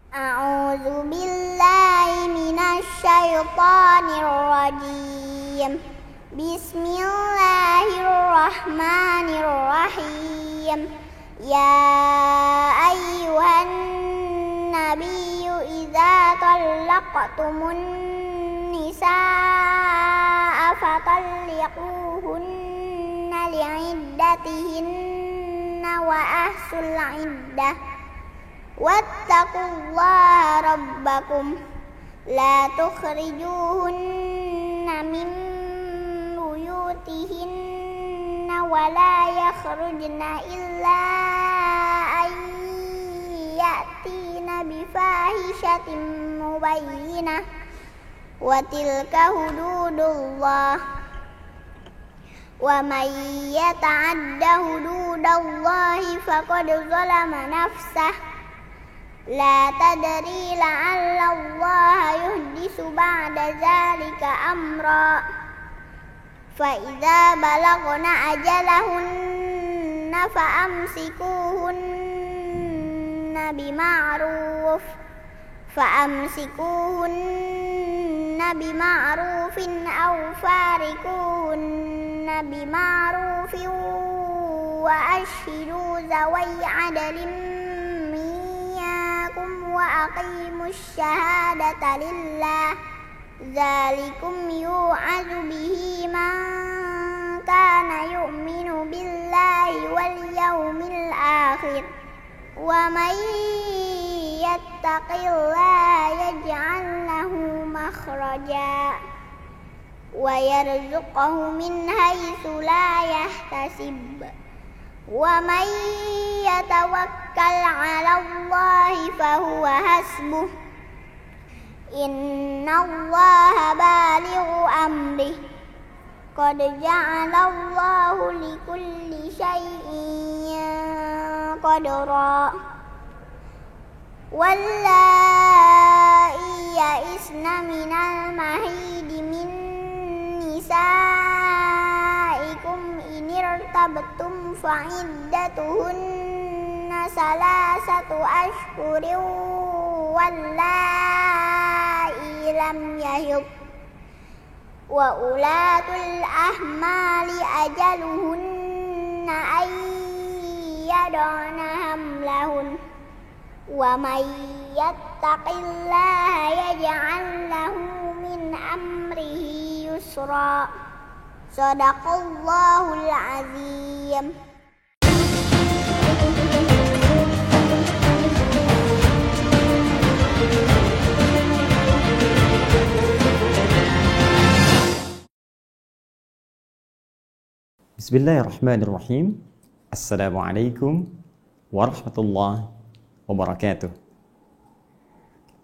A'udzu billahi minasy syaithanir rajim. Bismillahirrahmanirrahim. Ya ayyuhan nabiyyu idza talaqtumun nisaa fatalliquhunna li'iddatihinna wa ahsul 'iddah wattaqullaha rabbakum la tukhrijuhunna min buyutihinna wa la yakhrujna illa an ya'tina bifahishatin mubayyinah wa tilka hududullah wa man yata'adda hududallahi faqad zalama nafsah la tadri la'alla Allah yuhdisu ba'da zalika amra fa idza balagna ajalahunna fa'amsikuhunna bima'rufin aw farikuhunna bima'rufin wa ashhidu zawai 'adlin wa aqimus syahadata lillah dzalikum yu'adzu bihi man kana yu'minu billahi wal yawmil akhir wa may yattaqillaha yaj'al lahu makhraja wa yarzuqhu min haitsu la yahtasib wa may yatawakkal 'ala Allahi fahuwa hasbuh innallaha balighu amrih qad ja'ala Allahu likulli syai'in qadra wallai ya'isna minal mahidi min nisaikum inirtabtum fa'iddatuhunna salasatu ashhurin wallai lam yahid wa ulatul ahmali ajaluhunna ay yad'ana hamlahun wa may yattaqillaha yaj'al lahu min amrihi yusra. Shadaqallahul azim. Bismillahirrahmanirrahim. Assalamualaikum warahmatullahi wabarakatuh.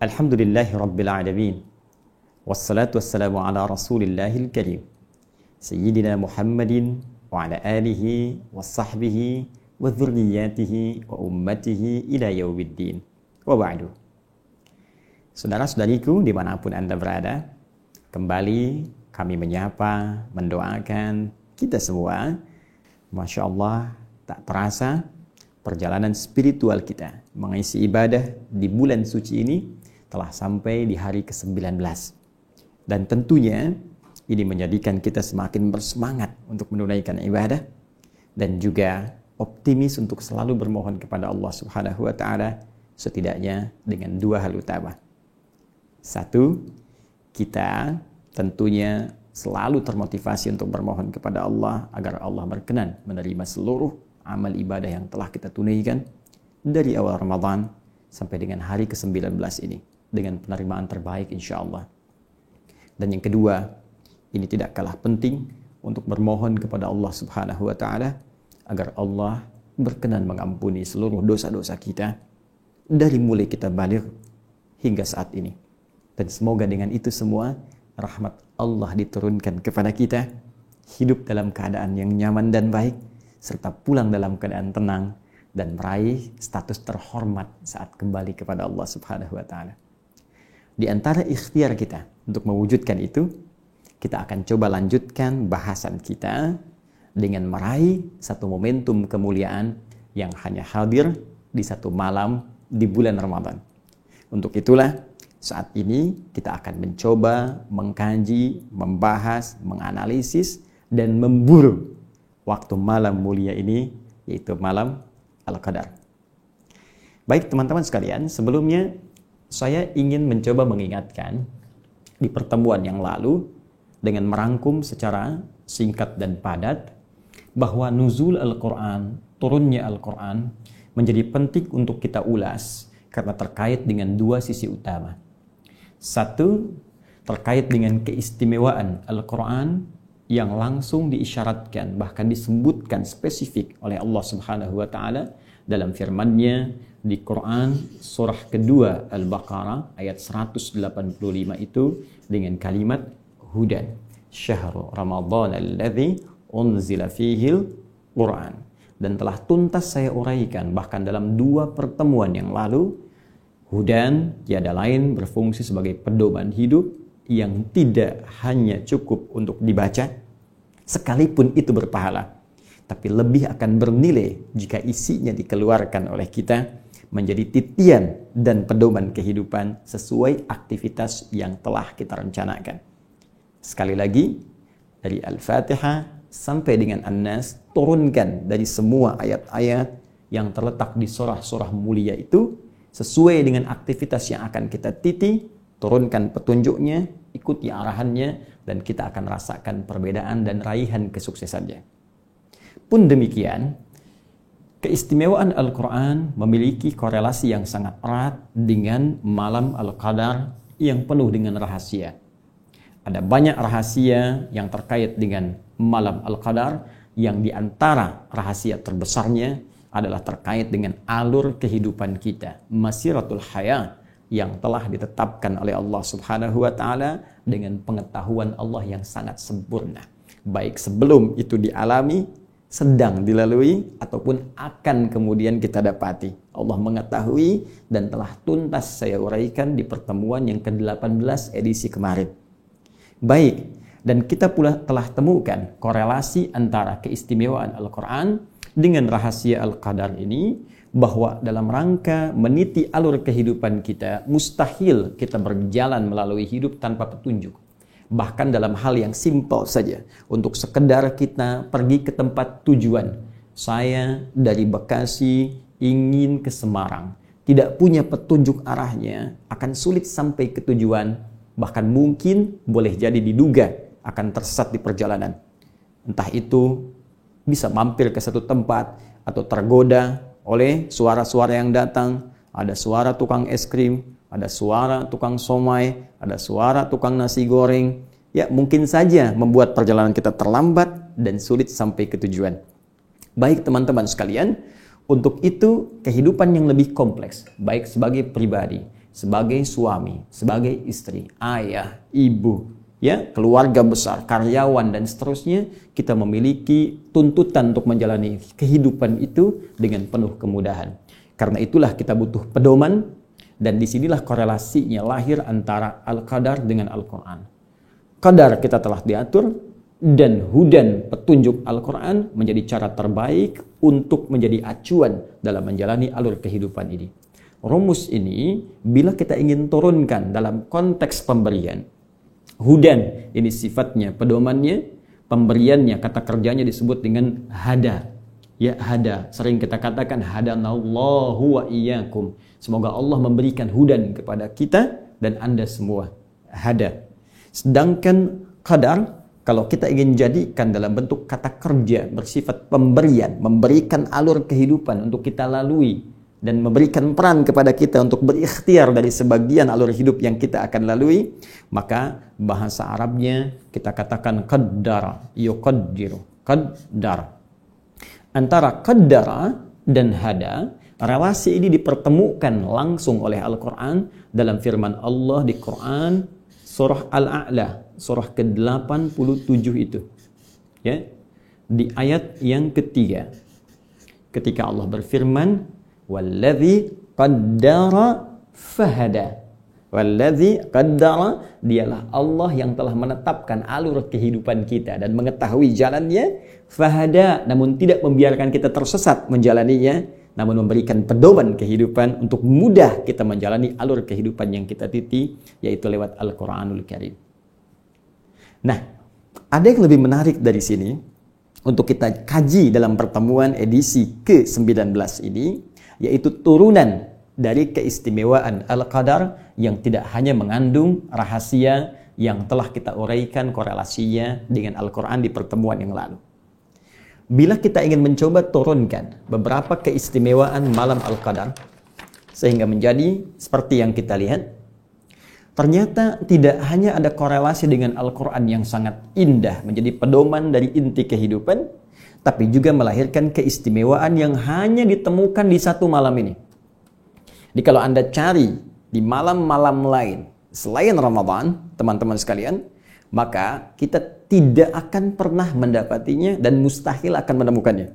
Alhamdulillahi rabbil alamin. Wassalatu wassalamu ala rasulillahil karim Sayyidina Muhammadin wa ala alihi wa sahbihi wa dhurriyyatihi wa ummatihi ila yaumiddin. Wa ba'du. Saudara-saudariku dimanapun Anda berada, kembali kami menyapa, mendoakan kita semua. Masya Allah, tak terasa perjalanan spiritual kita mengisi ibadah di bulan suci ini telah sampai di hari ke-19. Dan tentunya ini menjadikan kita semakin bersemangat untuk menunaikan ibadah dan juga optimis untuk selalu bermohon kepada Allah Subhanahu wa taala, setidaknya dengan dua hal utama. Satu, kita tentunya selalu termotivasi untuk bermohon kepada Allah agar Allah berkenan menerima seluruh amal ibadah yang telah kita tunaikan dari awal Ramadan sampai dengan hari ke-19 ini dengan penerimaan terbaik insya Allah. Dan yang kedua, ini tidak kalah penting untuk bermohon kepada Allah Subhanahu wa taala agar Allah berkenan mengampuni seluruh dosa-dosa kita dari mulai kita baligh hingga saat ini. Dan semoga dengan itu semua rahmat Allah diturunkan kepada kita, hidup dalam keadaan yang nyaman dan baik, serta pulang dalam keadaan tenang dan meraih status terhormat saat kembali kepada Allah Subhanahu wa taala. Di antara ikhtiar kita untuk mewujudkan itu, kita akan coba lanjutkan bahasan kita dengan meraih satu momentum kemuliaan yang hanya hadir di satu malam di bulan Ramadan. Untuk itulah saat ini kita akan mencoba mengkaji, membahas, menganalisis, dan memburu waktu malam mulia ini, yaitu malam Al-Qadar. Baik teman-teman sekalian, sebelumnya saya ingin mencoba mengingatkan di pertemuan yang lalu dengan merangkum secara singkat dan padat bahwa nuzul Al-Quran, turunnya Al-Quran menjadi penting untuk kita ulas karena terkait dengan dua sisi utama. Satu, terkait dengan keistimewaan Al-Quran yang langsung diisyaratkan, bahkan disebutkan spesifik oleh Allah Subhanahu wa Ta'ala dalam firman-Nya di Quran surah kedua Al-Baqarah ayat 185 itu dengan kalimat hudan syahrul ramadhan alladzi unzila fihil Quran. Dan telah tuntas saya uraikan bahkan dalam dua pertemuan yang lalu, hudan tiada lain berfungsi sebagai pedoman hidup yang tidak hanya cukup untuk dibaca sekalipun itu berpahala, tapi lebih akan bernilai jika isinya dikeluarkan oleh kita menjadi titian dan pedoman kehidupan sesuai aktivitas yang telah kita rencanakan. Sekali lagi, dari Al-Fatihah sampai dengan An-Nas, turunkan dari semua ayat-ayat yang terletak di surah-surah mulia itu sesuai dengan aktivitas yang akan kita titi, turunkan petunjuknya, ikuti arahannya, dan kita akan rasakan perbedaan dan raihan kesuksesannya. Pun demikian, keistimewaan Al-Quran memiliki korelasi yang sangat erat dengan malam Al-Qadar yang penuh dengan rahasia. Ada banyak rahasia yang terkait dengan malam Al-Qadar, yang diantara rahasia terbesarnya adalah terkait dengan alur kehidupan kita, masiratul hayat, yang telah ditetapkan oleh Allah Subhanahu wa Ta'ala dengan pengetahuan Allah yang sangat sempurna, baik sebelum itu dialami, sedang dilalui, ataupun akan kemudian kita dapati. Allah mengetahui dan telah tuntas saya uraikan di pertemuan yang ke-18 edisi kemarin. Baik, dan kita pula telah temukan korelasi antara keistimewaan Al-Quran dengan rahasia Al-Qadar ini, bahwa dalam rangka meniti alur kehidupan kita, mustahil kita berjalan melalui hidup tanpa petunjuk. Bahkan dalam hal yang simpel saja, untuk sekedar kita pergi ke tempat tujuan. Saya dari Bekasi ingin ke Semarang, tidak punya petunjuk arahnya, akan sulit sampai ke tujuan. Bahkan mungkin boleh jadi diduga akan tersesat di perjalanan. Entah itu bisa mampir ke satu tempat atau tergoda oleh suara-suara yang datang. Ada suara tukang es krim, ada suara tukang somai, ada suara tukang nasi goreng. Ya, mungkin saja membuat perjalanan kita terlambat dan sulit sampai ke tujuan. Baik teman-teman sekalian, untuk itu kehidupan yang lebih kompleks, baik sebagai pribadi, sebagai suami, sebagai istri, ayah, ibu, ya, keluarga besar, karyawan, dan seterusnya, kita memiliki tuntutan untuk menjalani kehidupan itu dengan penuh kemudahan. Karena itulah kita butuh pedoman, dan disinilah korelasinya lahir antara Al-Qadar dengan Al-Quran. Qadar kita telah diatur, dan hudan petunjuk Al-Quran menjadi cara terbaik untuk menjadi acuan dalam menjalani alur kehidupan ini. Rumus ini bila kita ingin turunkan dalam konteks pemberian, hudan ini sifatnya pedomannya, pemberiannya kata kerjanya disebut dengan hada. Ya, hada, sering kita katakan hadanallahu wa iyyakum. Semoga Allah memberikan hudan kepada kita dan Anda semua. Hada. Sedangkan qadar, kalau kita ingin jadikan dalam bentuk kata kerja bersifat pemberian, memberikan alur kehidupan untuk kita lalui dan memberikan peran kepada kita untuk berikhtiar dari sebagian alur hidup yang kita akan lalui, maka bahasa Arabnya kita katakan qaddara, yuqaddiru, qaddar. Antara qaddara dan hada, relasi ini dipertemukan langsung oleh Al-Quran dalam firman Allah di Quran surah Al-A'la, surah ke-87 itu. Ya. Di ayat yang ketiga, ketika Allah berfirman, Walladzi qaddara fahada. Walladzi qaddara, dialah Allah yang telah menetapkan alur kehidupan kita dan mengetahui jalannya. Fahada, namun tidak membiarkan kita tersesat menjalaninya. namun memberikan pedoman kehidupan untuk mudah kita menjalani alur kehidupan yang kita titi, yaitu lewat Al-Quranul Karim. Nah, ada yang lebih menarik dari sini untuk kita kaji dalam pertemuan edisi ke-19 ini, yaitu turunan dari keistimewaan Al-Qadar yang tidak hanya mengandung rahasia yang telah kita uraikan korelasinya dengan Al-Quran di pertemuan yang lalu. Bila kita ingin mencoba turunkan beberapa keistimewaan malam Al-Qadar sehingga menjadi seperti yang kita lihat, ternyata tidak hanya ada korelasi dengan Al-Quran yang sangat indah menjadi pedoman dari inti kehidupan, tapi juga melahirkan keistimewaan yang hanya ditemukan di satu malam ini. Jadi kalau Anda cari di malam-malam lain selain Ramadan, teman-teman sekalian, maka kita tidak akan pernah mendapatinya dan mustahil akan menemukannya.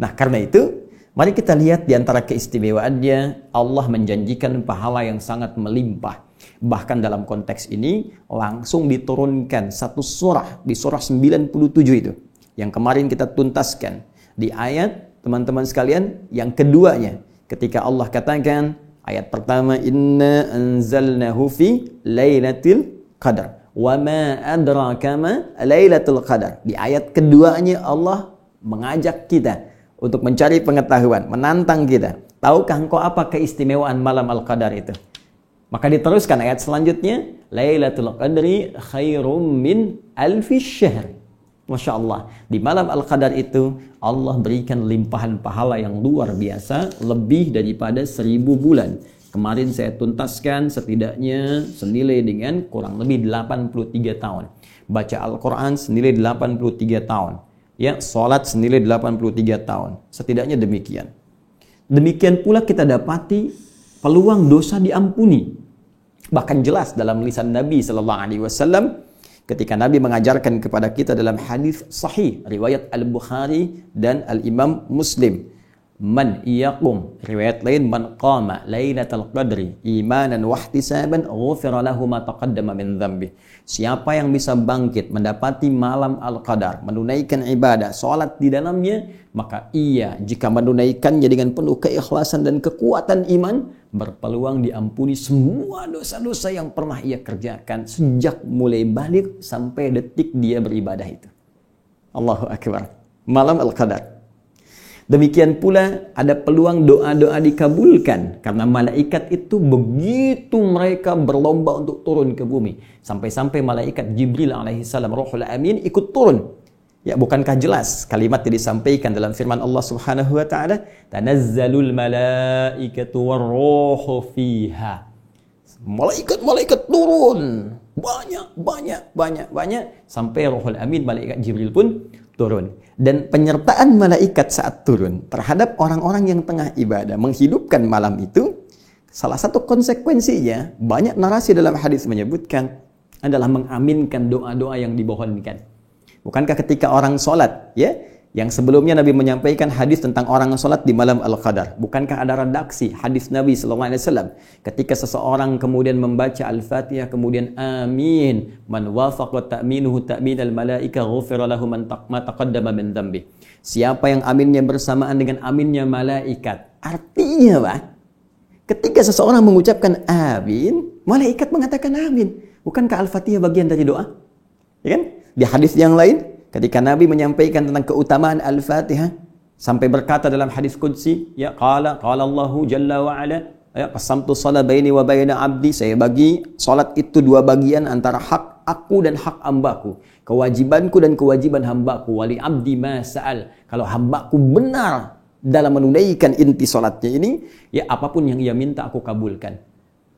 Nah, karena itu, mari kita lihat di antara keistimewaannya, Allah menjanjikan pahala yang sangat melimpah. Bahkan dalam konteks ini, langsung diturunkan satu surah, di surah 97 itu, yang kemarin kita tuntaskan. Di ayat, teman-teman sekalian, yang keduanya, ketika Allah katakan, ayat pertama, Inna anzalnahu fi lailatul qadar. Wa ma adraka ma lailatul qadar. Di ayat keduanya Allah mengajak kita untuk mencari pengetahuan, menantang kita. Tahukah engkau apa keistimewaan malam Al-Qadar itu? Maka diteruskan ayat selanjutnya, Lailatul Qadri khairum min alfi syahr. Masya Allah, di malam Al-Qadar itu Allah berikan limpahan pahala yang luar biasa, lebih daripada 1000 bulan. Kemarin saya tuntaskan setidaknya senilai dengan kurang lebih 83 tahun. Baca Al-Quran senilai 83 tahun. Ya, salat senilai 83 tahun. Setidaknya demikian. Demikian pula kita dapati peluang dosa diampuni. Bahkan jelas dalam lisan Nabi SAW ketika Nabi mengajarkan kepada kita dalam hadis sahih riwayat Al-Bukhari dan Al-Imam Muslim. Man yaqum, riwayat lain, man qama lailatul qadri imanan wa ihtisaban ghufira lahu ma taqaddama min dhanbi. Siapa yang bisa bangkit mendapati malam Al-Qadar, menunaikan ibadah, salat di dalamnya, maka ia jika menunaikannya dengan penuh keikhlasan dan kekuatan iman, berpeluang diampuni semua dosa-dosa yang pernah ia kerjakan sejak mulai balik sampai detik dia beribadah itu. Allahu akbar. Malam Al-Qadar. Demikian pula ada peluang doa-doa dikabulkan karena malaikat itu begitu mereka berlomba untuk turun ke bumi. Sampai-sampai malaikat Jibril alaihissalam Ruhul Amin ikut turun. Ya, bukankah jelas kalimat yang disampaikan dalam firman Allah Subhanahu wa taala, "Tanazzalul malaikatu warruhu fiha." Malaikat-malaikat turun. Banyak sampai Ruhul Amin malaikat Jibril pun turun. Dan penyertaan malaikat saat turun terhadap orang-orang yang tengah ibadah menghidupkan malam itu, salah satu konsekuensinya banyak narasi dalam hadis menyebutkan adalah mengaminkan doa-doa yang dibohonkan. Bukankah ketika orang sholat, ya, yang sebelumnya Nabi menyampaikan hadis tentang orang sholat di malam Al-Qadar, bukankah ada redaksi hadis Nabi SAW ketika seseorang kemudian membaca Al-Fatihah kemudian amin, man wafaqa ta'minuhu ta'minal malaika ghufira lahu ma taqaddama min dhanbi. Siapa yang aminnya bersamaan dengan aminnya malaikat, artinya Pak, ketika seseorang mengucapkan amin, malaikat mengatakan amin. Bukankah Al-Fatihah bagian dari doa? Ya kan? Di hadis yang lain ketika Nabi menyampaikan tentang keutamaan Al-Fatihah sampai berkata dalam hadis qudsi, ya qala Allahu jalla wa ala, ya qasamtu shalah baini wa baina abdi, saya bagi salat itu dua bagian antara hak aku dan hak hambaku, kewajibanku dan kewajiban hambaku, wali abdi ma sa'al. Kalau hambaku benar dalam menunaikan inti salatnya ini, ya apapun yang ia minta aku kabulkan.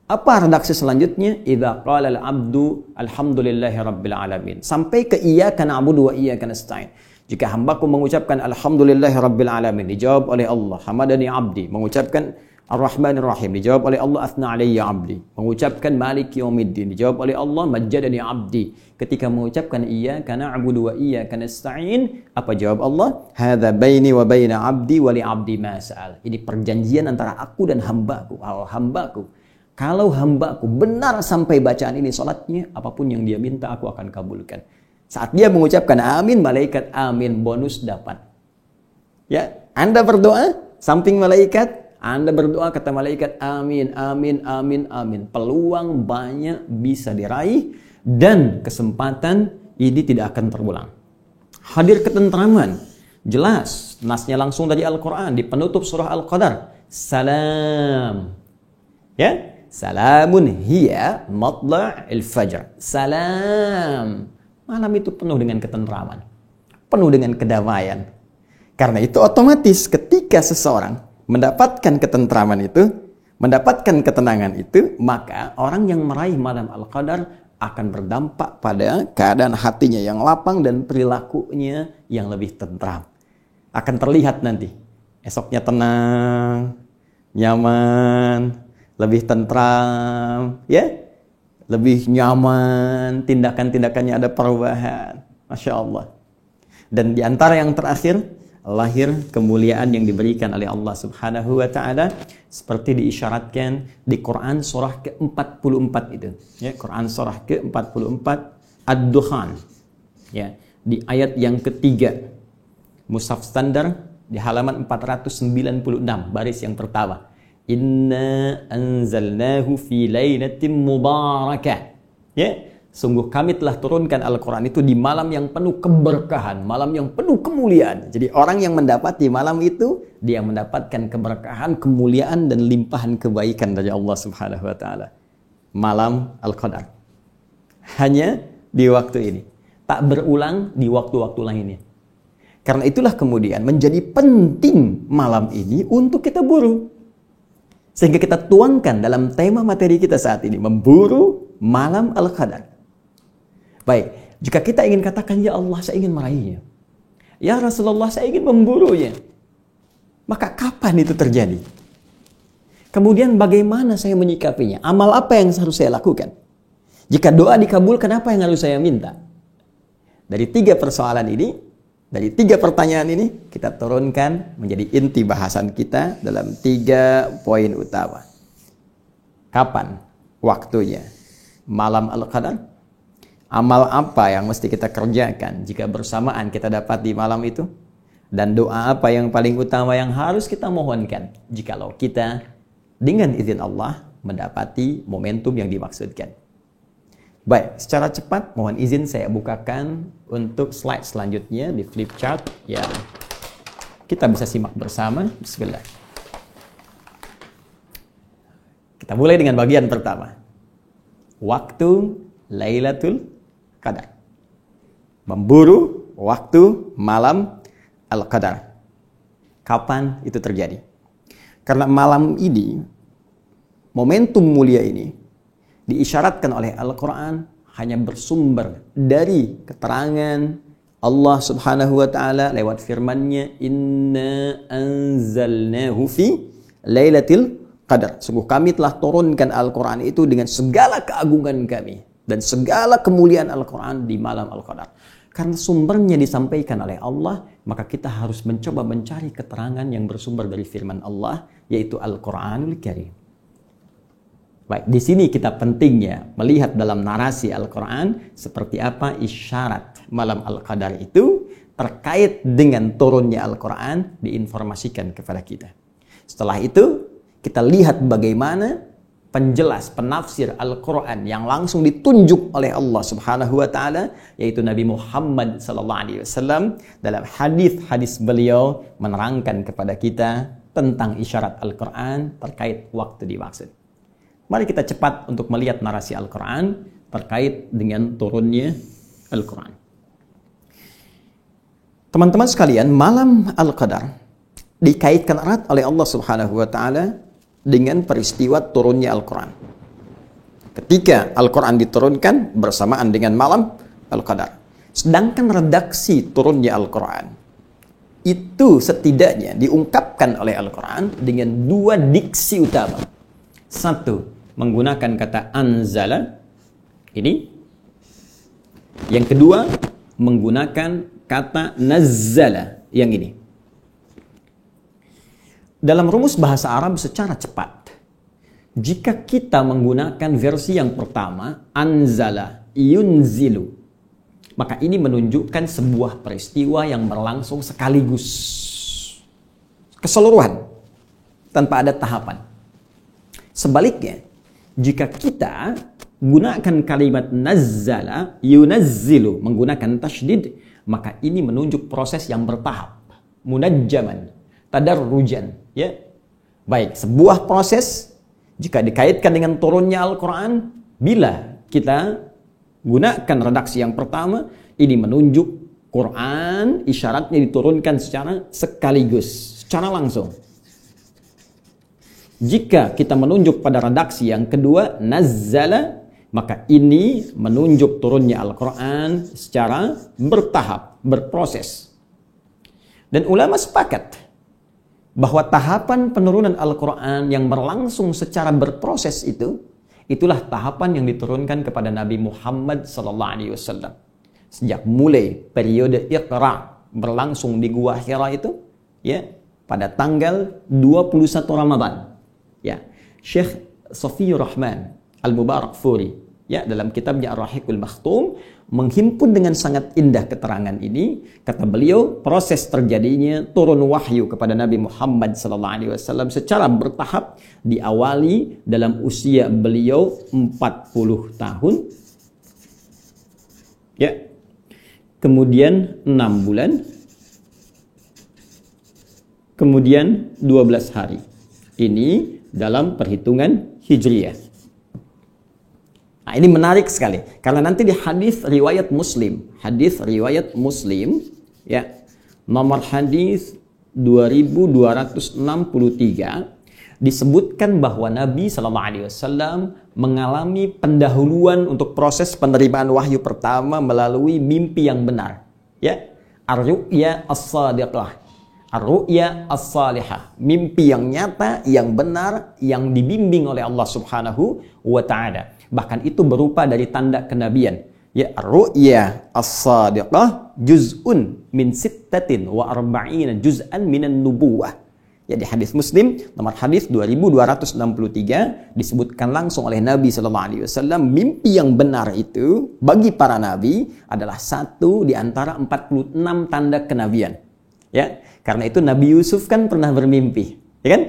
Apa redaksi selanjutnya? Idza qala al-'abdu alhamdulillahi rabbil alamin. Sampai ke iyyaka na'budu wa iyyaka nasta'in. Jika hambaku mengucapkan alhamdulillahi rabbil alamin, dijawab oleh Allah, hamadani 'abdi. Mengucapkan ar-rahmanir rahim, dijawab oleh Allah, athna 'alayya 'abdi. Mengucapkan maliki yaumiddin, dijawab oleh Allah, majjadani 'abdi. Ketika mengucapkan iyyaka na'budu wa iyyaka nasta'in, apa jawab Allah? Hadza baini wa baina 'abdi wa li 'abdi ma sa'al. Ini perjanjian antara aku dan hambaku. Kalau hambaku benar sampai bacaan ini salatnya, apapun yang dia minta aku akan kabulkan. Saat dia mengucapkan amin, malaikat amin, bonus dapat. Ya, Anda berdoa, Samping malaikat, Anda berdoa kata malaikat, amin, amin, amin, amin. Peluang banyak bisa diraih dan kesempatan ini tidak akan terulang. Hadir ketentraman. Jelas, nasnya langsung dari Al-Quran di penutup surah Al-Qadar. Salam. Ya, salamun hiya matla'il fajr. Salam. Malam itu penuh dengan ketentraman, penuh dengan kedamaian. Karena itu otomatis ketika seseorang mendapatkan ketentraman itu, mendapatkan ketenangan itu, maka orang yang meraih malam Al-Qadar akan berdampak pada keadaan hatinya yang lapang dan perilakunya yang lebih tentram. Akan terlihat nanti esoknya tenang, nyaman, lebih tentram, ya, lebih nyaman, tindakan-tindakannya ada perubahan, Masya Allah. Dan di antara yang terakhir, lahir kemuliaan yang diberikan oleh Allah Subhanahu wa Ta'ala, seperti diisyaratkan di Quran surah ke-44 itu, ya, Quran surah ke-44 Ad-Dukhan, ya, di ayat yang ketiga, mushaf standar di halaman 496, baris yang pertama. Inna anzalnahu fi lailatin mubarakah. Ya, sungguh kami telah turunkan Al-Quran itu di malam yang penuh keberkahan, malam yang penuh kemuliaan. Jadi orang yang mendapati malam itu, dia mendapatkan keberkahan, kemuliaan dan limpahan kebaikan dari Allah Subhanahu wa Ta'ala. Malam Al-Qadar. Hanya di waktu ini, tak berulang di waktu-waktu lainnya. Karena itulah kemudian menjadi penting malam ini untuk kita buru. Sehingga kita tuangkan dalam tema materi kita saat ini, memburu malam Al-Qadar. Baik, jika kita ingin katakan, ya Allah, saya ingin meraihnya. Ya Rasulullah, saya ingin memburunya. Maka kapan itu terjadi? Kemudian bagaimana saya menyikapinya? Amal apa yang harus saya lakukan? Jika doa dikabulkan, apa yang harus saya minta? Dari tiga persoalan ini, dari tiga pertanyaan ini, kita turunkan menjadi inti bahasan kita dalam 3 poin utama. Kapan waktunya malam Al-Qadar? Amal apa yang mesti kita kerjakan jika bersamaan kita dapat di malam itu? Dan doa apa yang paling utama yang harus kita mohonkan jikalau kita dengan izin Allah mendapati momentum yang dimaksudkan? Baik, secara cepat mohon izin saya bukakan untuk slide selanjutnya di flip chart yang kita bisa simak bersama. Bismillah. Kita mulai dengan bagian pertama. Waktu Lailatul Qadar. Memburu waktu malam Al-Qadar. Kapan itu terjadi? Karena malam ini, momentum mulia ini diisyaratkan oleh Al-Quran hanya bersumber dari keterangan Allah Subhanahu wa Ta'ala lewat firman-Nya, Inna anzalnahu fi lailatul qadar. Sungguh kami telah turunkan Al-Quran itu dengan segala keagungan kami dan segala kemuliaan Al-Quran di malam Al-Qadar. Karena sumbernya disampaikan oleh Allah, maka kita harus mencoba mencari keterangan yang bersumber dari firman Allah, yaitu Al-Quranul Karim. Baik, di sini kita pentingnya melihat dalam narasi Al-Quran seperti apa isyarat malam Al-Qadar itu terkait dengan turunnya Al-Quran diinformasikan kepada kita. Setelah itu, kita lihat bagaimana penjelas, penafsir Al-Quran yang langsung ditunjuk oleh Allah Subhanahu wa Ta'ala, yaitu Nabi Muhammad SAW dalam hadis-hadis beliau menerangkan kepada kita tentang isyarat Al-Quran terkait waktu dimaksud. Mari kita cepat untuk melihat narasi Al-Quran terkait dengan turunnya Al-Quran. Teman-teman sekalian, malam Al-Qadar dikaitkan erat oleh Allah Subhanahu wa Ta'ala dengan peristiwa turunnya Al-Quran. Ketika Al-Quran diturunkan bersamaan dengan malam Al-Qadar. Sedangkan redaksi turunnya Al-Quran itu setidaknya diungkapkan oleh Al-Quran dengan 2 diksi utama. Satu, menggunakan kata anzala, ini. Yang kedua, menggunakan kata nazzala, yang ini. Dalam rumus bahasa Arab secara cepat, jika kita menggunakan versi yang pertama, anzala, yunzilu, maka ini menunjukkan sebuah peristiwa yang berlangsung sekaligus, keseluruhan. tanpa ada tahapan. Sebaliknya, jika kita gunakan kalimat nazzala, yunazzilu, menggunakan tasydid, maka ini menunjuk proses yang bertahap, munajjaman, tadarrujan, ya. Baik, sebuah proses jika dikaitkan dengan turunnya Al-Quran, bila kita gunakan redaksi yang pertama, ini menunjuk Quran isyaratnya diturunkan secara sekaligus, secara langsung. Jika kita menunjuk pada redaksi yang kedua, nazzala, maka ini menunjuk turunnya Al-Quran secara bertahap, berproses. Dan ulama sepakat bahwa tahapan penurunan Al-Quran yang berlangsung secara berproses itu, itulah tahapan yang diturunkan kepada Nabi Muhammad SAW. Sejak mulai periode Iqra berlangsung di Gua Hira itu, ya, pada tanggal 21 Ramadan. Ya, Syekh Safiyur Rahman Al-Mubarakfuri, ya, dalam kitabnya Ar-Rahiqul Makhtum menghimpun dengan sangat indah keterangan ini. Kata beliau, proses terjadinya turun wahyu kepada Nabi Muhammad SAW secara bertahap diawali dalam usia beliau 40 tahun, ya, kemudian 6 bulan, kemudian 12 hari. Ini dalam perhitungan Hijriyah. Nah, ini menarik sekali karena nanti di hadis riwayat Muslim, ya, nomor hadis 2263 disebutkan bahwa Nabi SAW mengalami pendahuluan untuk proses penerimaan wahyu pertama melalui mimpi yang benar, ya, ar-ru'ya as-sadiqah, ar-ru'ya as-salihah, mimpi yang nyata, yang benar, yang dibimbing oleh Allah Subhanahu wa Ta'ala. Bahkan itu berupa dari tanda kenabian. Ya, ar-ru'ya as-sadiqah juz'un min 46 juz'an minan nubuwah. Ya, di hadis Muslim nomor hadis 2263 disebutkan langsung oleh Nabi SAW, mimpi yang benar itu bagi para nabi adalah satu di antara 46 tanda kenabian. Ya, karena itu Nabi Yusuf kan pernah bermimpi, ya kan?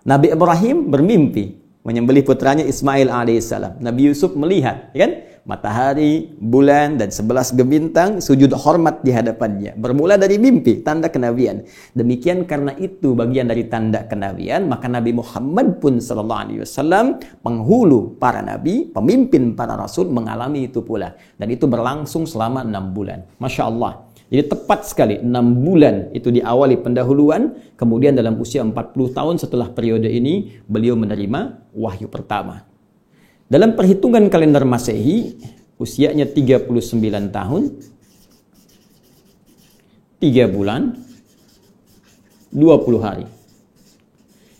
Nabi Ibrahim bermimpi menyembelih putranya Ismail alaihissalam. Nabi Yusuf melihat, ya kan, matahari, bulan, dan 11 bintang sujud hormat di hadapannya. Bermula dari mimpi, tanda kenabian. Demikian karena itu bagian dari tanda kenabian, maka Nabi Muhammad pun SAW, penghulu para nabi, pemimpin para rasul, mengalami itu pula. Dan itu berlangsung selama 6 bulan. Masya Allah. Jadi tepat sekali 6 bulan itu diawali pendahuluan, kemudian dalam usia 40 tahun setelah periode ini beliau menerima wahyu pertama. Dalam perhitungan kalender Masehi, usianya 39 tahun, 3 bulan, 20 hari.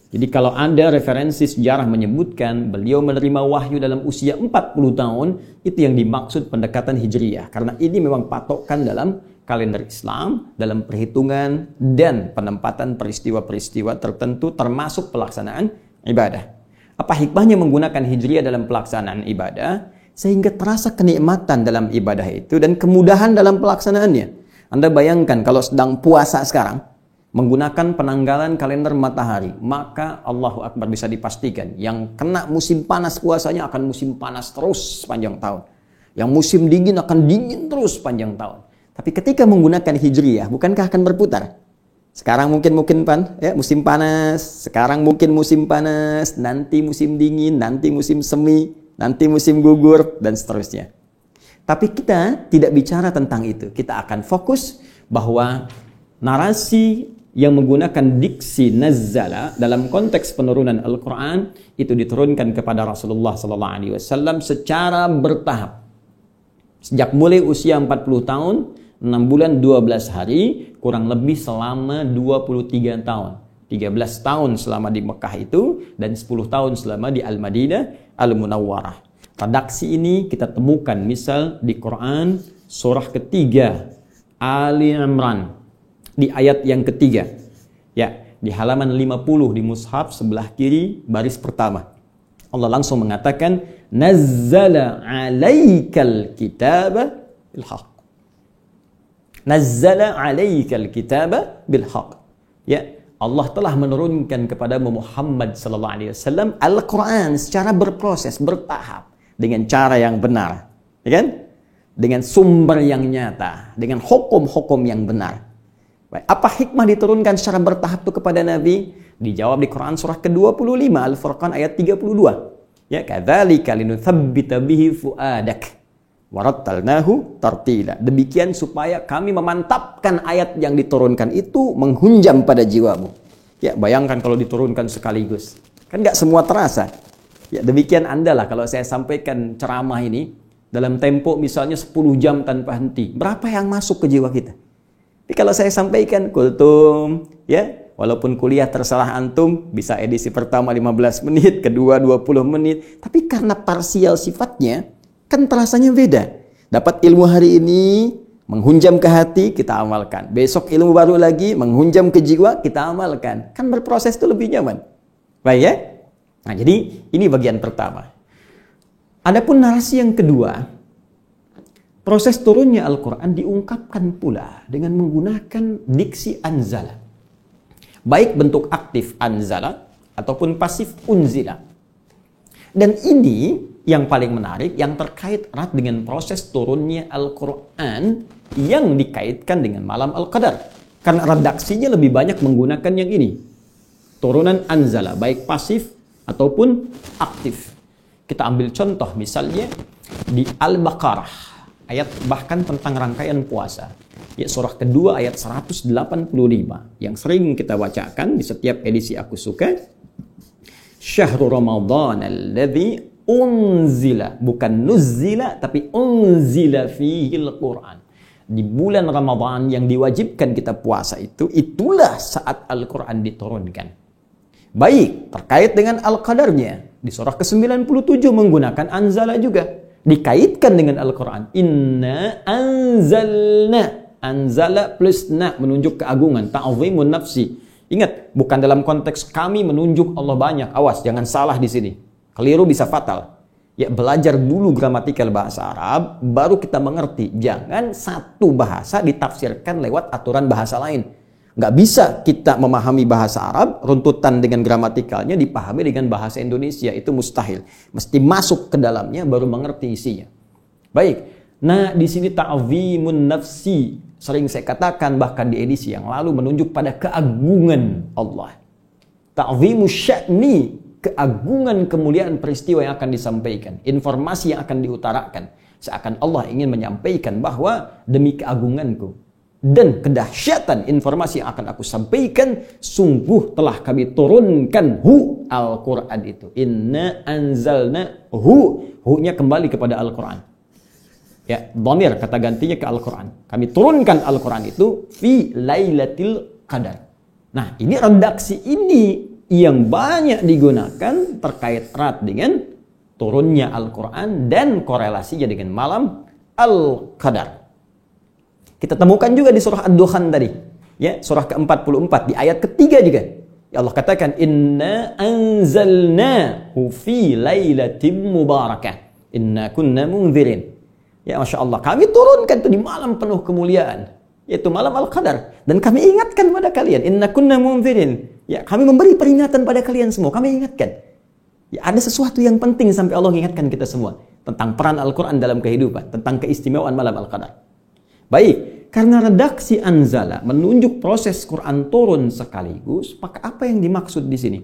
Jadi kalau ada referensi sejarah menyebutkan beliau menerima wahyu dalam usia 40 tahun, itu yang dimaksud pendekatan Hijriyah. Karena ini memang patokan dalam kalender Islam, dalam perhitungan dan penempatan peristiwa-peristiwa tertentu termasuk pelaksanaan ibadah. Apa hikmahnya menggunakan Hijriyah dalam pelaksanaan ibadah? Sehingga terasa kenikmatan dalam ibadah itu dan kemudahan dalam pelaksanaannya. Anda bayangkan kalau sedang puasa sekarang, menggunakan penanggalan kalender matahari, maka Allahu Akbar bisa dipastikan yang kena musim panas puasanya akan musim panas terus sepanjang tahun. Yang musim dingin akan dingin terus sepanjang tahun. Tapi ketika menggunakan Hijriyah, bukankah akan berputar? Sekarang mungkin ya, musim panas, sekarang mungkin musim panas, nanti musim dingin, nanti musim semi, nanti musim gugur, dan seterusnya. Tapi kita tidak bicara tentang itu. Kita akan fokus bahwa narasi yang menggunakan diksi nazzala dalam konteks penurunan Al-Quran itu diturunkan kepada Rasulullah SAW secara bertahap. Sejak mulai usia 40 tahun, 6 bulan 12 hari, kurang lebih selama 23 tahun. 13 tahun selama di Mekah itu, dan 10 tahun selama di Al-Madinah Al-Munawwarah. Redaksi ini kita temukan misal di Quran surah ketiga Ali Imran di ayat yang ketiga. Ya, di halaman 50 di mushaf sebelah kiri baris pertama. Allah langsung mengatakan nazzala 'alaikal kitaba bil haqq. Nazzala 'alaikal kitaba bil haqq. Ya, Allah telah menurunkan kepada Muhammad sallallahu alaihi wasallam Al-Qur'an secara berproses, bertahap, dengan cara yang benar, ya kan? Dengan sumber yang nyata, dengan hukum-hukum yang benar. Baik, apa hikmah diturunkan secara bertahap itu kepada Nabi? Dijawab di Quran surah ke-25 Al-Furqan ayat 32. Ya, kadzalika linutsabbita bihi fuadak warattalnahu tartila. Demikian supaya kami memantapkan ayat yang diturunkan itu menghunjam pada jiwamu. Ya, bayangkan kalau diturunkan sekaligus. Kan nggak semua terasa. Ya, demikian Anda lah kalau saya sampaikan ceramah ini dalam tempo misalnya 10 jam tanpa henti. Berapa yang masuk ke jiwa kita? Tapi kalau saya sampaikan kultum, ya, walaupun kuliah terserah antum, bisa edisi pertama 15 menit, kedua 20 menit. Tapi karena parsial sifatnya, kan terasanya beda. Dapat ilmu hari ini, menghunjam ke hati, kita amalkan. Besok ilmu baru lagi, menghunjam ke jiwa, kita amalkan. Kan berproses itu lebih nyaman. Baik ya? Nah, jadi ini bagian pertama. Adapun narasi yang kedua, proses turunnya Al-Quran diungkapkan pula dengan menggunakan diksi anzala. Baik bentuk aktif anzala ataupun pasif unzila. Dan ini yang paling menarik, yang terkait erat dengan proses turunnya Al-Quran yang dikaitkan dengan malam Al-Qadar. Karena redaksinya lebih banyak menggunakan yang ini. Turunan anzala, baik pasif ataupun aktif. Kita ambil contoh misalnya di Al-Baqarah. Ayat bahkan tentang rangkaian puasa. Ya, surah kedua ayat 185 yang sering kita bacakan di setiap edisi Aku Suka. Syahrul Ramadan alladzi unzila, bukan nuzila tapi unzila fihil Quran. Di bulan Ramadan yang diwajibkan kita puasa itu, itulah saat Al-Quran diturunkan. Baik, terkait dengan Al-Qadarnya di surah ke-97 menggunakan anzala juga. Dikaitkan dengan Al-Quran. Inna anzalna. Anzala plus na menunjuk keagungan. Ta'zimun nafsi. Ingat, bukan dalam konteks kami menunjuk Allah banyak. Awas, jangan salah di sini. Keliru bisa fatal. Ya, belajar dulu gramatikal bahasa Arab, baru kita mengerti. Jangan satu bahasa ditafsirkan lewat aturan bahasa lain. Nggak bisa kita memahami bahasa Arab, runtutan dengan gramatikalnya dipahami dengan bahasa Indonesia. Itu mustahil. Mesti masuk ke dalamnya baru mengerti isinya. Baik. Nah, di sini ta'zimun nafsi. Sering saya katakan bahkan di edisi yang lalu menunjuk pada keagungan Allah. Ta'zimus sya'ni. Keagungan kemuliaan peristiwa yang akan disampaikan. Informasi yang akan diutarakan. Seakan Allah ingin menyampaikan bahwa demi keagunganku dan kedahsyatan informasi yang akan aku sampaikan, sungguh telah kami turunkan Al-Quran itu. Inna anzalna hu-nya kembali kepada Al-Quran. Ya, dhamir kata gantinya ke Al-Quran. Kami turunkan Al-Quran itu fi lailatul qadar. Nah, ini redaksi ini yang banyak digunakan terkait erat dengan turunnya Al-Quran dan korelasinya dengan malam Al-Qadar. Kita temukan juga di surah Ad-Dukhan tadi. Ya, surah ke-44 di ayat ketiga juga. Ya Allah katakan inna anzalnahu fi lailatin mubarakah. Inna kunna munzirin. Ya, Masya Allah, kami turunkan itu di malam penuh kemuliaan, yaitu malam Al-Qadar. Dan kami ingatkan pada kalian, inna kunna munzirin. Ya, kami memberi peringatan pada kalian semua. Kami ingatkan. Ya, ada sesuatu yang penting sampai Allah ingatkan kita semua tentang peran Al-Quran dalam kehidupan, tentang keistimewaan malam Al-Qadar. Baik, karena redaksi anzala menunjuk proses Quran turun sekaligus, maka apa yang dimaksud di sini?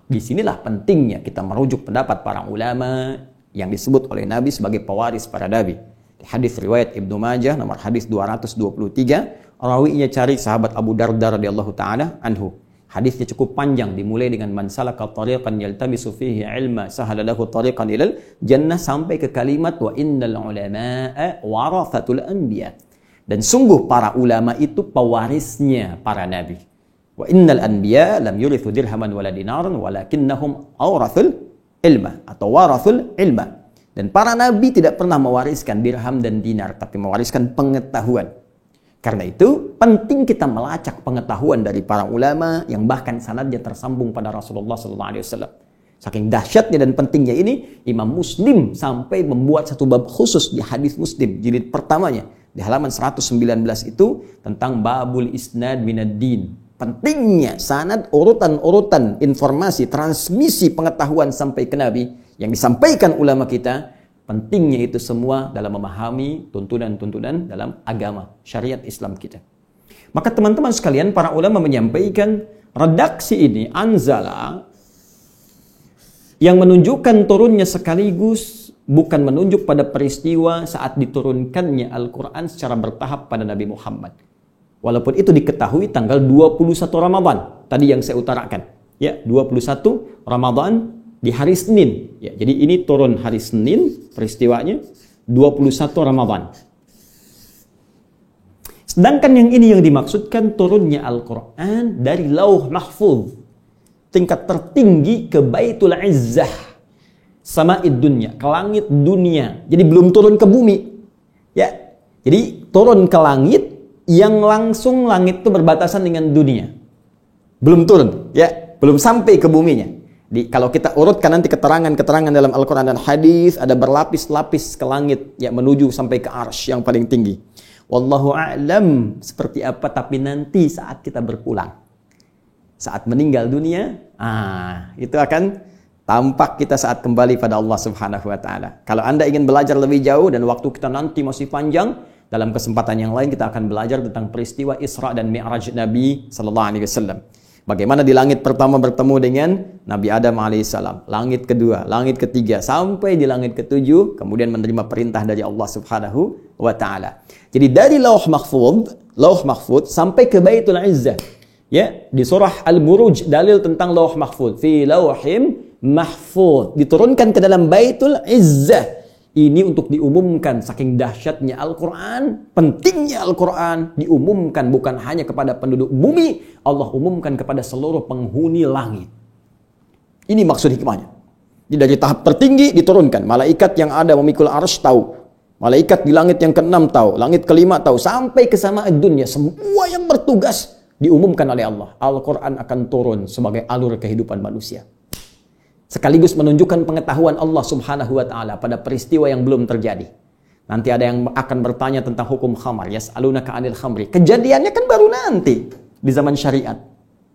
Disinilah pentingnya kita merujuk pendapat para ulama yang disebut oleh Nabi sebagai pewaris para nabi. Hadis riwayat Ibnu Majah nomor hadis 223, rawinya cari sahabat Abu Darda radhiyallahu taala anhu. Hadisnya cukup panjang, dimulai dengan man salaka tariqan yaltamisu fihi ilma sahala lahu tariqan ilal jannah sampai ke kalimat wa innal ulama'a warathatul anbiya. Dan sungguh para ulama itu pewarisnya para nabi. Wa innal anbiya lam yurithu dirhaman wala dinaran walakinnahum awrathul ilma atau warathul ilma. Dan para nabi tidak pernah mewariskan dirham dan dinar, tapi mewariskan pengetahuan. Karena itu penting kita melacak pengetahuan dari para ulama yang bahkan sanadnya tersambung pada Rasulullah SAW. Saking dahsyatnya dan pentingnya ini, Imam Muslim sampai membuat satu bab khusus di hadis Muslim jilid pertamanya Di halaman 119 itu tentang babul isnad minad din. Pentingnya sanad, urutan-urutan informasi, transmisi pengetahuan sampai ke Nabi yang disampaikan ulama kita. Pentingnya itu semua dalam memahami tuntunan-tuntunan dalam agama, syariat Islam kita. Maka teman-teman sekalian, para ulama menyampaikan redaksi ini, anzala, yang menunjukkan turunnya sekaligus bukan menunjuk pada peristiwa saat diturunkannya Al-Quran secara bertahap pada Nabi Muhammad. Walaupun itu diketahui tanggal 21 Ramadan. Tadi yang saya utarakan. Ya, 21 Ramadan di hari Senin. Ya, jadi ini turun hari Senin peristiwanya 21 Ramadan. Sedangkan yang ini yang dimaksudkan turunnya Al-Quran dari Lauh Mahfuz. Tingkat tertinggi ke Baitul Izzah. Sama'id dunya, ke langit dunia. Jadi belum turun ke bumi. Ya. Jadi turun ke langit yang langsung langit itu berbatasan dengan dunia. Belum turun, ya. Belum sampai ke buminya. Kalau kita urutkan nanti keterangan-keterangan dalam Al-Quran dan hadis, ada berlapis-lapis ke langit ya, menuju sampai ke arsy yang paling tinggi. Wallahu a'lam seperti apa, tapi nanti saat kita berpulang, saat meninggal dunia, itu akan tampak kita saat kembali pada Allah Subhanahu wa taala. Kalau Anda ingin belajar lebih jauh dan waktu kita nanti masih panjang, dalam kesempatan yang lain kita akan belajar tentang peristiwa Isra dan Mi'raj Nabi sallallahu alaihi wasallam. Bagaimana di langit pertama bertemu dengan Nabi Adam alaihissalam, langit kedua, langit ketiga, sampai di langit ketujuh, kemudian menerima perintah dari Allah Subhanahu wa taala. Jadi dari Lauh Mahfuz sampai ke Baitul Izzah. Ya, di surah Al-Buruj dalil tentang Lauh Mahfuz. Fi Lauhim Mahfuz, diturunkan ke dalam Baitul Izzah. Ini untuk diumumkan saking dahsyatnya Al-Quran, pentingnya Al-Quran, diumumkan bukan hanya kepada penduduk bumi, Allah umumkan kepada seluruh penghuni langit. Ini maksud hikmahnya. Jadi dari tahap tertinggi diturunkan, malaikat yang ada memikul arsy tahu, malaikat di langit yang ke-6 tahu, langit ke-5 tahu, sampai ke sama'id dunya, semua yang bertugas diumumkan oleh Allah. Al-Quran akan turun sebagai alur kehidupan manusia. Sekaligus menunjukkan pengetahuan Allah Subhanahu wa taala pada peristiwa yang belum terjadi. Nanti ada yang akan bertanya tentang hukum khamar, yas'alunaka 'anil khamri. Kejadiannya kan baru nanti di zaman syariat.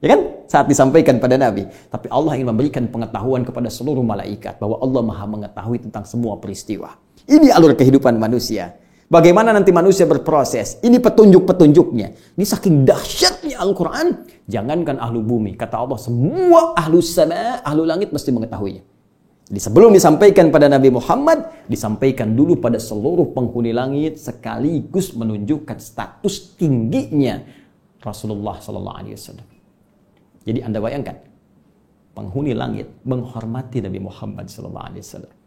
Ya kan? Saat disampaikan pada Nabi. Tapi Allah ingin memberikan pengetahuan kepada seluruh malaikat bahwa Allah Maha mengetahui tentang semua peristiwa. Ini alur kehidupan manusia. Bagaimana nanti manusia berproses. Ini petunjuk-petunjuknya. Ini saking dahsyatnya Al-Quran. Jangankan ahlu bumi. Kata Allah, semua ahlu sama, ahlu langit mesti mengetahuinya. Jadi sebelum disampaikan pada Nabi Muhammad, disampaikan dulu pada seluruh penghuni langit, sekaligus menunjukkan status tingginya Rasulullah SAW. Jadi Anda bayangkan, penghuni langit menghormati Nabi Muhammad SAW.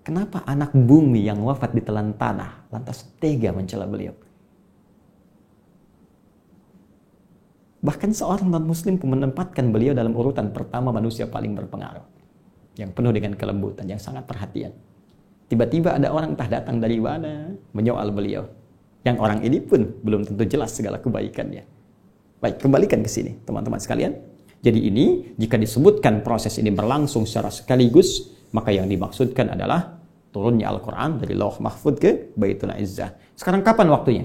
Kenapa anak bumi yang wafat di telan tanah lantas tega mencela beliau? Bahkan seorang non-muslim pun menempatkan beliau dalam urutan pertama manusia paling berpengaruh. Yang penuh dengan kelembutan, yang sangat perhatian. Tiba-tiba ada orang entah datang dari mana menyoal beliau. Yang orang ini pun belum tentu jelas segala kebaikannya. Baik, kembalikan ke sini teman-teman sekalian. Jadi ini, jika disebutkan proses ini berlangsung secara sekaligus, maka yang dimaksudkan adalah turunnya Al-Quran dari Lauh Mahfuz ke Baitul Izzah. Sekarang kapan waktunya?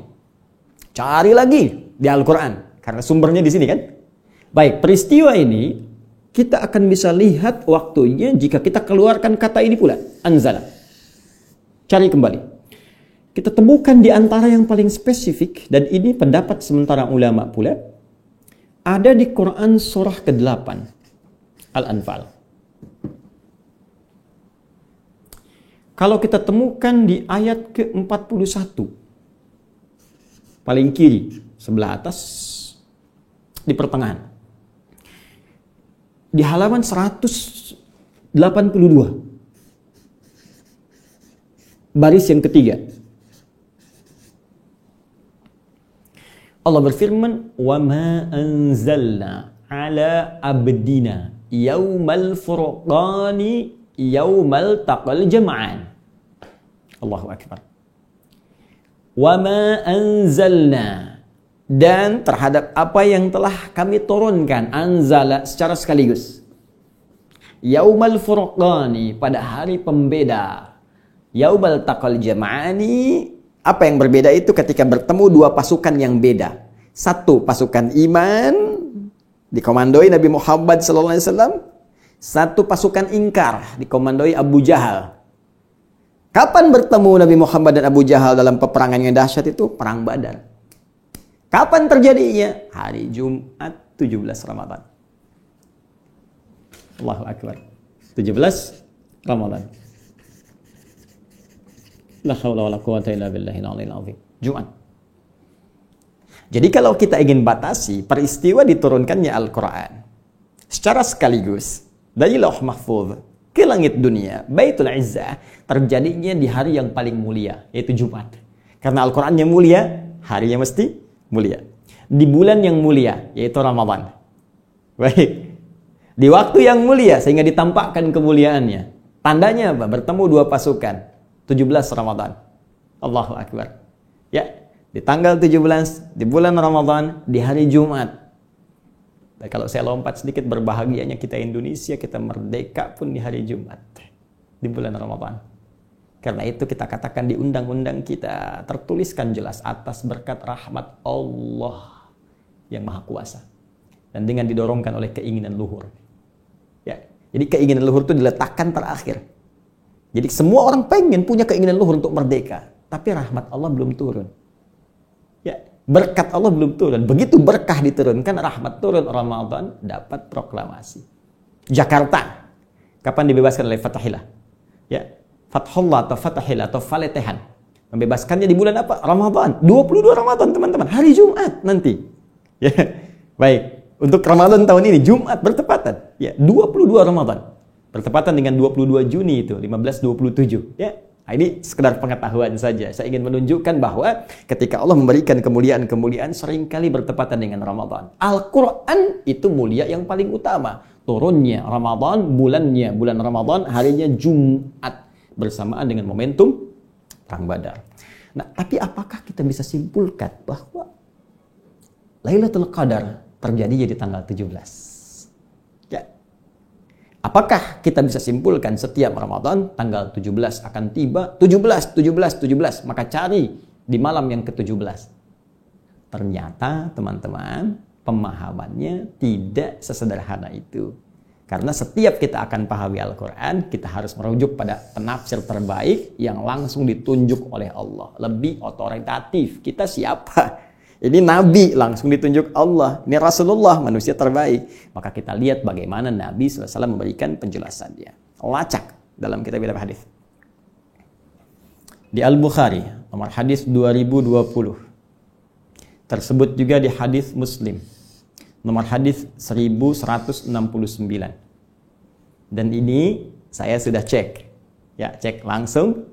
Cari lagi di Al-Quran. Karena sumbernya di sini kan? Baik, peristiwa ini kita akan bisa lihat waktunya jika kita keluarkan kata ini pula. Anzala. Cari kembali. Kita temukan di antara yang paling spesifik, dan ini pendapat sementara ulama pula, ada di Quran surah ke-8. Al-Anfal. Kalau kita temukan di ayat ke-41, paling kiri, sebelah atas, di pertengahan. Di halaman 182, baris yang ketiga. Allah berfirman, "Wa ma anzalna ala abdina yaumal furqani yaumal taqal jam'an." Allahu Akbar. Wa ma anzalna, dan terhadap apa yang telah kami turunkan, anzala secara sekaligus. Yaumal furqani, pada hari pembeda. Yaumal taqal jam'ani, Apa yang berbeda itu ketika bertemu dua pasukan yang beda. Satu pasukan iman dikomandoi Nabi Muhammad SAW. Satu pasukan ingkar dikomandoi Abu Jahal. Kapan bertemu Nabi Muhammad dan Abu Jahal dalam peperangan yang dahsyat itu? Perang Badar. Kapan terjadinya? Hari Jumat 17 Ramadan. Allahu Akbar. 17 Ramadan. La haula wala quwata illa billahil aliyil azim. Jumat. Jadi kalau kita ingin batasi peristiwa diturunkannya Al-Quran secara sekaligus dari Lauh Mahfuz ke langit dunia, Baitul Izzah, terjadinya di hari yang paling mulia, yaitu Jumat. Karena Al-Qurannya mulia, harinya mesti mulia. Di bulan yang mulia, yaitu Ramadan. Baik. Di waktu yang mulia, sehingga ditampakkan kemuliaannya. Tandanya apa? Bertemu dua pasukan. 17 Ramadan. Allahu Akbar. Ya, di tanggal 17, di bulan Ramadan, di hari Jumat. Dan kalau saya lompat sedikit, berbahagianya kita Indonesia, kita merdeka pun di hari Jumat. Di bulan Ramadan. Karena itu kita katakan di undang-undang kita, tertuliskan jelas atas berkat rahmat Allah yang Maha Kuasa. Dan dengan didorongkan oleh keinginan luhur. Ya, jadi keinginan luhur itu diletakkan terakhir. Jadi semua orang pengen punya keinginan luhur untuk merdeka. Tapi rahmat Allah belum turun. Ya, berkat Allah belum turun. Begitu berkah diturunkan, rahmat turun, Ramadan dapat proklamasi. Jakarta, kapan dibebaskan oleh Fatahillah? Ya, Fathullah atau Fatahillah atau Faletehan. Membebaskannya di bulan apa? Ramadan. 22 Ramadan, teman-teman. Hari Jumat nanti. Ya, baik. Untuk Ramadan tahun ini, Jumat bertepatan. Ya, 22 Ramadan. Bertepatan dengan 22 Juni itu, 1527. Ya, ini sekedar pengetahuan saja. Saya ingin menunjukkan bahwa ketika Allah memberikan kemuliaan-kemuliaan seringkali bertepatan dengan Ramadan. Al-Quran itu mulia yang paling utama. Turunnya Ramadan, bulannya bulan Ramadan, harinya Jumat. Bersamaan dengan momentum Perang Badar. Nah, tapi apakah kita bisa simpulkan bahwa Lailatul Qadar terjadi di tanggal 17? Apakah kita bisa simpulkan setiap Ramadan tanggal 17 akan tiba? 17. Maka cari di malam yang ke-17. Ternyata teman-teman, pemahamannya tidak sesederhana itu. Karena setiap kita akan pahami Al-Quran, kita harus merujuk pada penafsir terbaik yang langsung ditunjuk oleh Allah. Lebih otoritatif. Kita siapa? Ini Nabi langsung ditunjuk Allah. Ini Rasulullah, manusia terbaik. Maka kita lihat bagaimana Nabi SAW memberikan penjelasannya. Lacak dalam kitab-kitab hadis. Di Al-Bukhari, nomor hadis 2020. Tersebut juga di hadis Muslim. Nomor hadis 1169. Dan ini saya sudah cek. Ya, cek langsung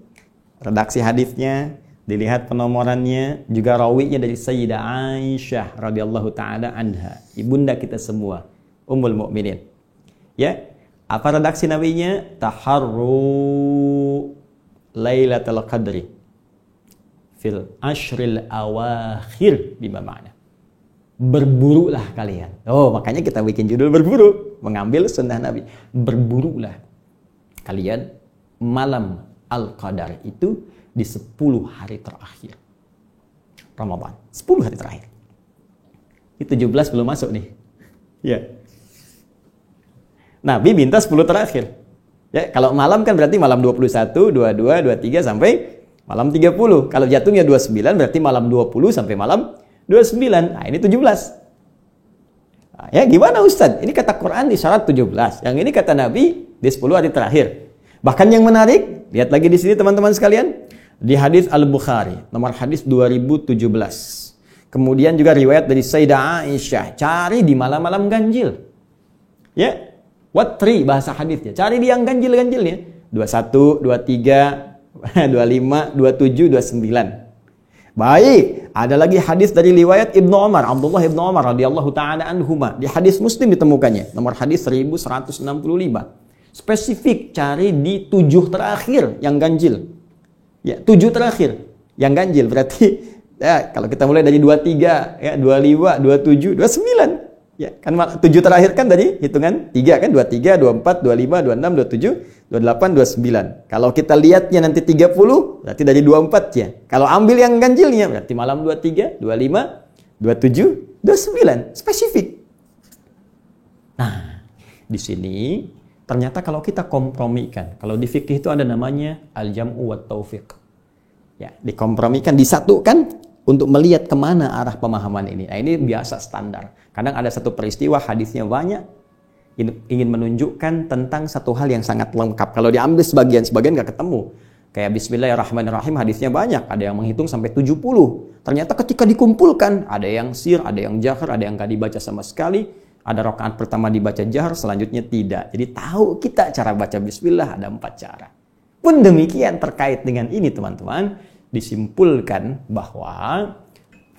redaksi hadisnya. Dilihat penomorannya, juga rawinya dari Sayyidah Aisyah radhiyallahu taala anha, ibunda kita semua, Ummul Mukminin. Ya, apa redaksi nabinya? Taharru Lailatul Qadri fil ashril awakhir, bima ma'na. Berburulah kalian. Oh, makanya kita bikin judul berburu, mengambil sunnah Nabi. Berburulah kalian malam Al-Qadar itu di 10 hari terakhir Ramadan. 10 hari terakhir. Itu 17 belum masuk nih. Ya. Nabi minta 10 terakhir. Ya, kalau malam kan berarti malam 21, 22, 23 sampai malam 30. Kalau jatuhnya 29 berarti malam 20 sampai malam 29. Nah, ini 17. Nah, ya gimana Ustaz? Ini kata Quran di syarat 17. Yang ini kata Nabi di 10 hari terakhir. Bahkan yang menarik, lihat lagi di sini teman-teman sekalian. Di hadis Al-Bukhari, nomor hadis 2017. Kemudian juga riwayat dari Sayyidah Aisyah, cari di malam-malam ganjil. Ya, watri bahasa hadisnya. Cari di yang ganjil-ganjilnya. 21, 23, 25, 27, 29. Baik, ada lagi hadis dari riwayat Ibnu Umar, Abdullah Ibnu Umar radhiyallahu taala anhuma. Di hadis Muslim ditemukannya, nomor hadis 1165. Spesifik cari di 7 terakhir yang ganjil. Ya, 7 terakhir yang ganjil berarti ya, kalau kita mulai dari 23, ya, 25, 27, 29. Ya, kan 7 terakhir kan tadi hitungan 3 kan, 23, 24, 25, 26, 27, 28, 29. Kalau kita lihatnya nanti 30, berarti dari 24 ya. Kalau ambil yang ganjilnya berarti malam 23, 25, 27, 29. Spesifik. Nah, di sini ternyata kalau kita kompromikan, kalau di fikih itu ada namanya al-jam'u wa taufiq. Ya, dikompromikan, disatukan untuk melihat kemana arah pemahaman ini. Nah, ini biasa standar. Kadang ada satu peristiwa, hadisnya banyak, ingin menunjukkan tentang satu hal yang sangat lengkap. Kalau diambil sebagian nggak ketemu. Kayak Bismillahirrahmanirrahim, hadisnya banyak. Ada yang menghitung sampai 70. Ternyata ketika dikumpulkan, ada yang sir, ada yang jahar, ada yang nggak dibaca sama sekali. Ada rakaat pertama dibaca jahar, selanjutnya tidak. Jadi tahu kita cara baca Bismillah ada 4 cara. Pun demikian terkait dengan ini teman-teman, disimpulkan bahwa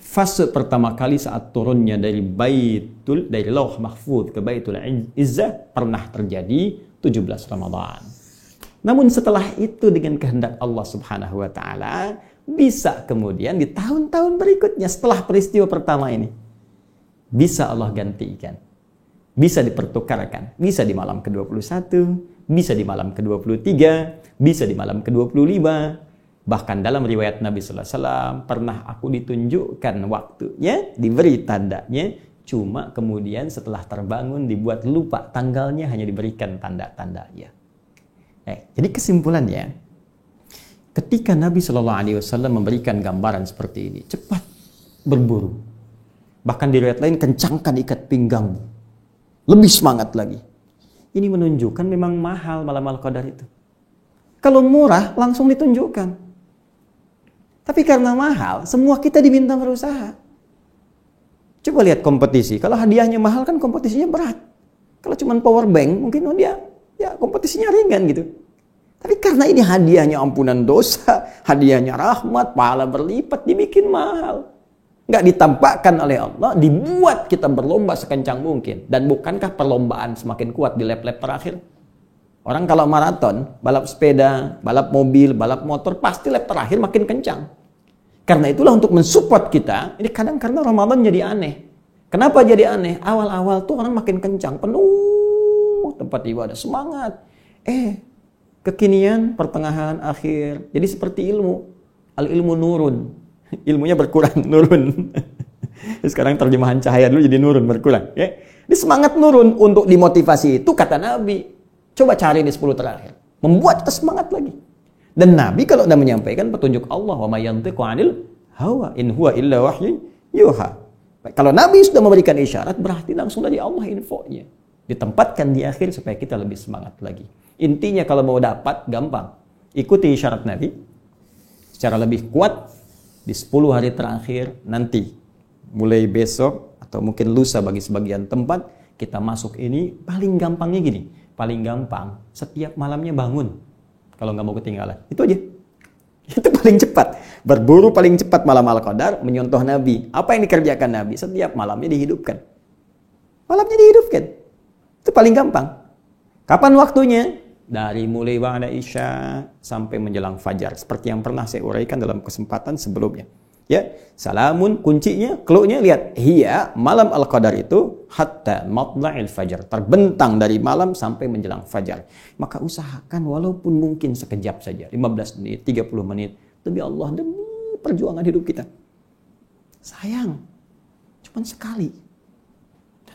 fase pertama kali saat turunnya dari Lauh Mahfuz ke Baitul Izzah pernah terjadi 17 Ramadan. Namun setelah itu dengan kehendak Allah Subhanahu wa taala bisa kemudian di tahun-tahun berikutnya setelah peristiwa pertama ini bisa Allah gantikan. Bisa dipertukarkan, bisa di malam ke-21, bisa di malam ke-23, bisa di malam ke-25. Bahkan dalam riwayat Nabi Sallallahu Alaihi Wasallam pernah aku ditunjukkan waktunya, diberi tandanya, cuma kemudian setelah terbangun dibuat lupa tanggalnya, hanya diberikan tanda-tandanya. Jadi kesimpulannya, ketika Nabi Sallallahu Alaihi Wasallam memberikan gambaran seperti ini, cepat berburu. Bahkan di riwayat lain kencangkan ikat pinggangmu, lebih semangat lagi. Ini menunjukkan memang mahal malam Al-Qadar itu. Kalau murah langsung ditunjukkan. Tapi karena mahal, semua kita diminta berusaha. Coba lihat kompetisi. Kalau hadiahnya mahal kan kompetisinya berat. Kalau cuma power bank, mungkin dia kompetisinya ringan gitu. Tapi karena ini hadiahnya ampunan dosa, hadiahnya rahmat, pahala berlipat, dibikin mahal. Nggak ditampakkan oleh Allah, dibuat kita berlomba sekencang mungkin. Dan bukankah perlombaan semakin kuat di lap-lap terakhir? Orang kalau maraton, balap sepeda, balap mobil, balap motor, pasti lap terakhir makin kencang. Karena itulah untuk mensupport kita, ini kadang karena Ramadan jadi aneh. Kenapa jadi aneh? Awal-awal tuh orang makin kencang, penuh tempat ibadah, semangat. Kekinian, pertengahan, akhir, jadi seperti ilmu. Al-ilmu nurun. Ilmunya berkurang, nurun. Sekarang terjemahan cahaya dulu jadi nurun, berkurang. Ya. Ini semangat nurun untuk dimotivasi itu, kata Nabi. Coba cari di 10 terakhir. Membuat kita semangat lagi. Dan Nabi kalau sudah menyampaikan petunjuk Allah, wa may yantiqu 'anil hawa in huwa illa wahyun yuha. Kalau Nabi sudah memberikan isyarat, berarti langsung dari Allah infonya. Ditempatkan di akhir supaya kita lebih semangat lagi. Intinya kalau mau dapat, gampang. Ikuti isyarat Nabi secara lebih kuat di 10 hari terakhir nanti. Mulai besok atau mungkin lusa bagi sebagian tempat, kita masuk ini paling gampangnya gini. Paling gampang, setiap malamnya bangun. Kalau nggak mau ketinggalan. Itu aja. Itu paling cepat. Berburu paling cepat malam Al-Qadar, menyontoh Nabi. Apa yang dikerjakan Nabi? Setiap malamnya dihidupkan. Malamnya dihidupkan. Itu paling gampang. Kapan waktunya? Dari mulai ba'da Isya sampai menjelang fajar. Seperti yang pernah saya uraikan dalam kesempatan sebelumnya. Ya, salamun kuncinya, clue-nya lihat. Hiya, malam Al-Qadar itu hatta matla'il fajar, terbentang dari malam sampai menjelang fajar. Maka usahakan walaupun mungkin sekejap saja, 15 menit, 30 menit, demi Allah, demi perjuangan hidup kita. Sayang, cuma sekali.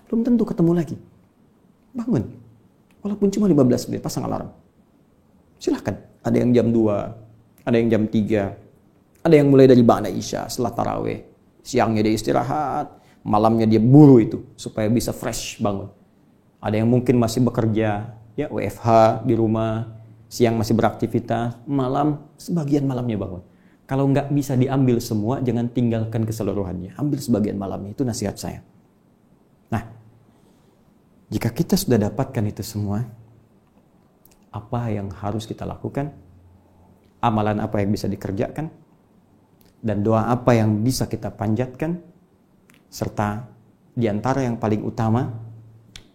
Belum tentu ketemu lagi. Bangun. Walaupun cuma 15 menit, pasang alarm. Silahkan. Ada yang jam 2, ada yang jam 3. Ada yang mulai dari ba'da Isya setelah tarawih. Siangnya dia istirahat, malamnya dia buru itu supaya bisa fresh bangun. Ada yang mungkin masih bekerja, ya WFH di rumah, siang masih beraktivitas, malam sebagian malamnya bangun. Kalau nggak bisa diambil semua, jangan tinggalkan keseluruhannya. Ambil sebagian malamnya, itu nasihat saya. Nah, jika kita sudah dapatkan itu semua, apa yang harus kita lakukan? Amalan apa yang bisa dikerjakan? Dan doa apa yang bisa kita panjatkan, serta di antara yang paling utama,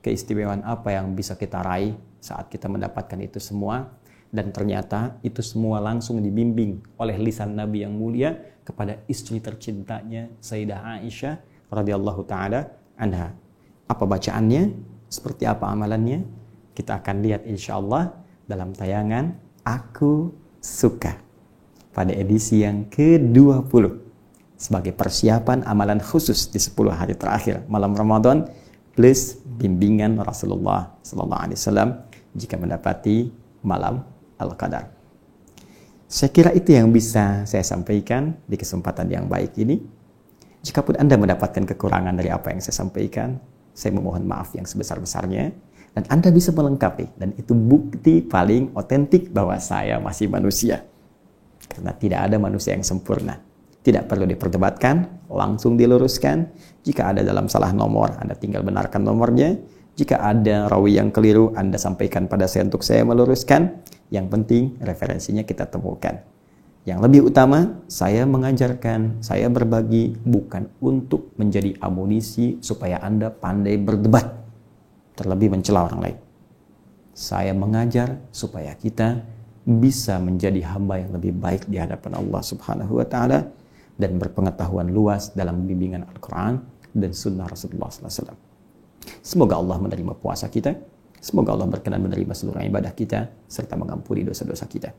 keistimewaan apa yang bisa kita raih saat kita mendapatkan itu semua, dan ternyata itu semua langsung dibimbing oleh lisan Nabi yang mulia kepada istri tercintanya Sayyidah Aisyah radhiyallahu taala anha. Apa bacaannya? Seperti apa amalannya? Kita akan lihat insya Allah dalam tayangan Aku Suka pada edisi yang ke-20 sebagai persiapan amalan khusus di 10 hari terakhir malam Ramadan plus bimbingan Rasulullah SAW jika mendapati malam Al-Qadar. Saya kira itu yang bisa saya sampaikan di kesempatan yang baik ini. Jikapun Anda mendapatkan kekurangan dari apa yang saya sampaikan, saya memohon maaf yang sebesar-besarnya. Dan Anda bisa melengkapi. Dan itu bukti paling otentik bahwa saya masih manusia. Karena tidak ada manusia yang sempurna. Tidak perlu diperdebatkan, langsung diluruskan. Jika ada dalam salah nomor, Anda tinggal benarkan nomornya. Jika ada rawi yang keliru, Anda sampaikan pada saya untuk saya meluruskan. Yang penting referensinya kita temukan. Yang lebih utama, saya mengajarkan, saya berbagi bukan untuk menjadi amunisi supaya Anda pandai berdebat, terlebih mencela orang lain. Saya mengajar supaya kita bisa menjadi hamba yang lebih baik di hadapan Allah Subhanahu wa Ta'ala dan berpengetahuan luas dalam bimbingan Al-Quran dan Sunnah Rasulullah SAW. Semoga Allah menerima puasa kita. Semoga Allah berkenan menerima seluruh ibadah kita serta mengampuni dosa-dosa kita.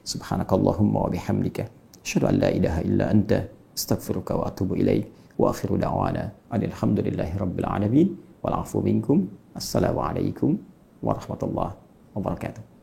Subhanakallahumma wa bihamdika asyhadu an la ilaha illa anta astaghfiruka wa atubu ilaik wa akhiru da'wana alhamdulillahi rabbil alamin wal afu minkum. Assalamualaikum warahmatullahi wabarakatuh.